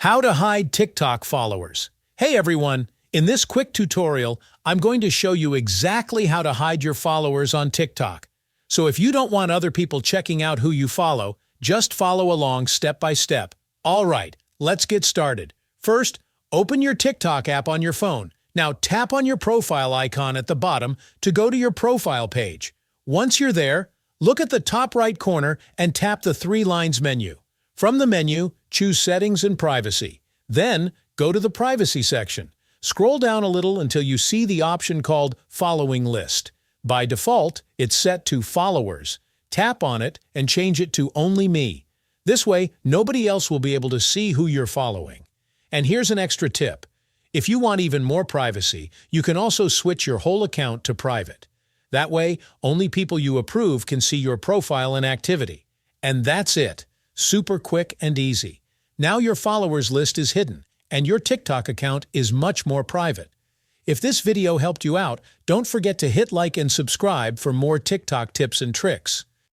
How to hide TikTok followers. Hey everyone, in this quick tutorial, I'm going to show you exactly how to hide your followers on TikTok. So if you don't want other people checking out who you follow, just follow along step by step. All right, let's get started. First, open your TikTok app on your phone. Now tap on your profile icon at the bottom to go to your profile page. Once you're there, look at the top right corner and tap the three lines menu. From the menu, choose Settings and Privacy. Then, go to the Privacy section. Scroll down a little until you see the option called Following List. By default, it's set to Followers. Tap on it and change it to Only Me. This way, nobody else will be able to see who you're following. And here's an extra tip. If you want even more privacy, you can also switch your whole account to private. That way, only people you approve can see your profile and activity. And that's it. Super quick and easy. Now your followers list is hidden, and your TikTok account is much more private. If this video helped you out, don't forget to hit like and subscribe for more TikTok tips and tricks.